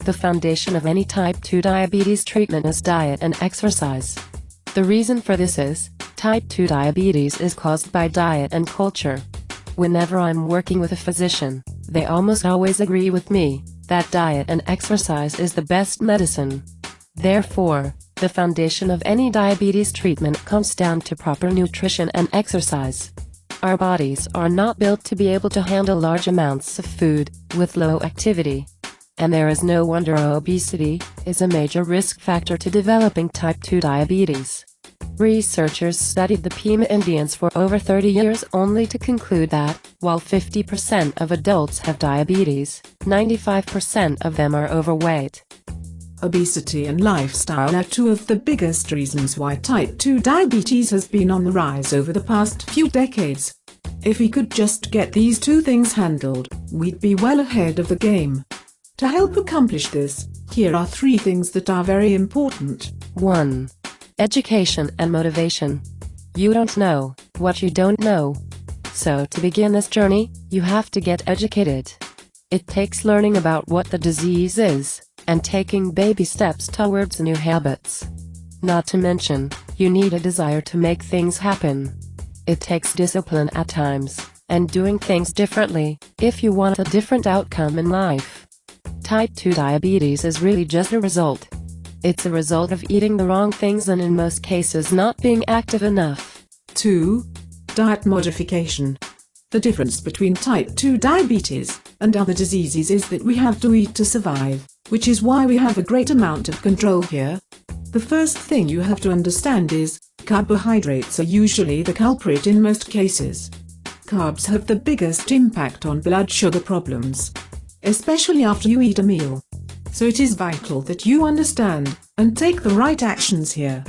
The foundation of any type 2 diabetes treatment is diet and exercise. The reason for this is, type 2 diabetes is caused by diet and culture. Whenever I'm working with a physician, they almost always agree with me that diet and exercise is the best medicine. Therefore, the foundation of any diabetes treatment comes down to proper nutrition and exercise. Our bodies are not built to be able to handle large amounts of food with low activity. And there is no wonder obesity is a major risk factor to developing type 2 diabetes. Researchers studied the Pima Indians for over 30 years only to conclude that, while 50% of adults have diabetes, 95% of them are overweight. Obesity and lifestyle are two of the biggest reasons why type 2 diabetes has been on the rise over the past few decades. If we could just get these two things handled, we'd be well ahead of the game. To help accomplish this, here are 3 things that are very important. 1. Education and motivation. You don't know what you don't know. So to begin this journey, you have to get educated. It takes learning about what the disease is, and taking baby steps towards new habits. Not to mention, you need a desire to make things happen. It takes discipline at times, and doing things differently, if you want a different outcome in life. Type 2 diabetes is really just a result. It's a result of eating the wrong things and in most cases not being active enough. 2. Diet modification. The difference between type 2 diabetes and other diseases is that we have to eat to survive, which is why we have a great amount of control here. The first thing you have to understand is, carbohydrates are usually the culprit in most cases. Carbs have the biggest impact on blood sugar problems, especially after you eat a meal. So it is vital that you understand and take the right actions here.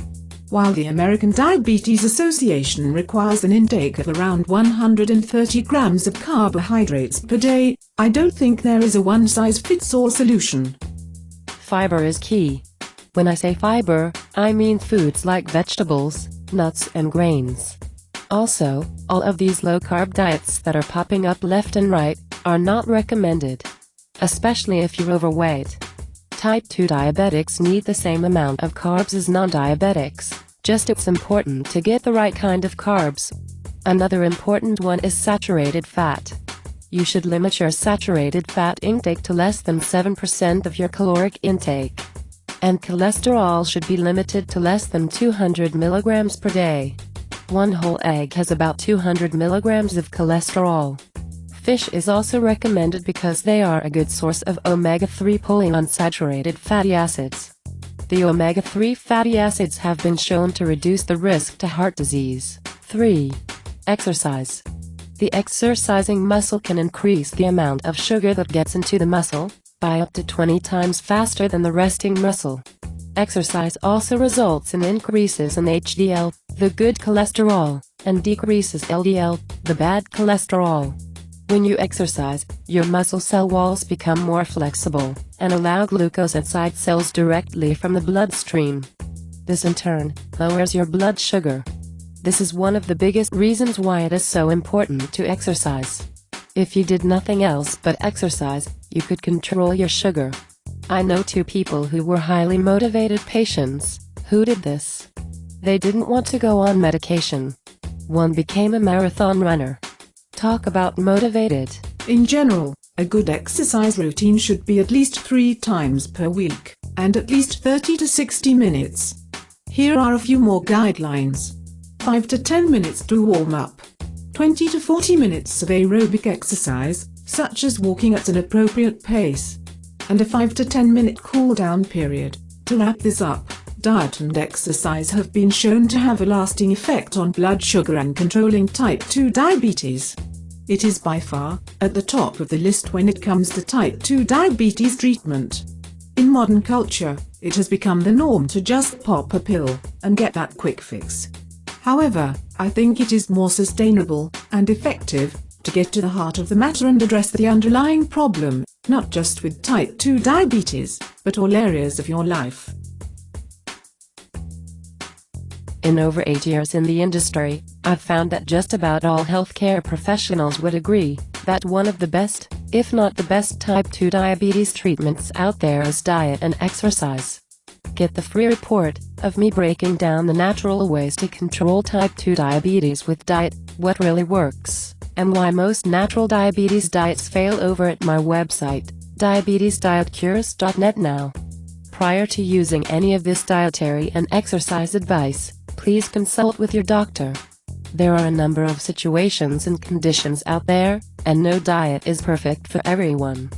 While the American Diabetes Association requires an intake of around 130 grams of carbohydrates per day, I don't think there is a one-size-fits-all solution. Fiber is key. When I say fiber, I mean foods like vegetables, nuts and grains. Also, all of these low-carb diets that are popping up left and right are not recommended, especially if you're overweight. Type 2 diabetics need the same amount of carbs as non-diabetics, just it's important to get the right kind of carbs. Another important one is saturated fat. You should limit your saturated fat intake to less than 7% of your caloric intake. And cholesterol should be limited to less than 200 milligrams per day. One whole egg has about 200 milligrams of cholesterol. Fish is also recommended because they are a good source of omega-3 polyunsaturated fatty acids. The omega-3 fatty acids have been shown to reduce the risk to heart disease. 3. Exercise. The exercising muscle can increase the amount of sugar that gets into the muscle by up to 20 times faster than the resting muscle. Exercise also results in increases in HDL, the good cholesterol, and decreases LDL, the bad cholesterol. When you exercise, your muscle cell walls become more flexible, and allow glucose inside cells directly from the bloodstream. This in turn, lowers your blood sugar. This is one of the biggest reasons why it is so important to exercise. If you did nothing else but exercise, you could control your sugar. I know 2 people who were highly motivated patients, who did this. They didn't want to go on medication. One became a marathon runner. Talk about motivated. In general, a good exercise routine should be at least 3 times per week, and at least 30 to 60 minutes. Here are a few more guidelines. 5 to 10 minutes to warm up. 20 to 40 minutes of aerobic exercise, such as walking at an appropriate pace. And a 5 to 10 minute cool-down period. To wrap this up, diet and exercise have been shown to have a lasting effect on blood sugar and controlling type 2 diabetes. It is by far at the top of the list when it comes to type 2 diabetes treatment. In modern culture, it has become the norm to just pop a pill and get that quick fix. However, I think it is more sustainable and effective to get to the heart of the matter and address the underlying problem, not just with type 2 diabetes, but all areas of your life. In over 8 years in the industry, I've found that just about all healthcare professionals would agree that one of the best, If not, the best type 2 diabetes treatments out there is diet and exercise. Get the free report of me breaking down the natural ways to control type 2 diabetes with diet, what really works, and why most natural diabetes diets fail over at my website, diabetesdietcures.net now. Prior to using any of this dietary and exercise advice, please consult with your doctor. There are a number of situations and conditions out there, and no diet is perfect for everyone.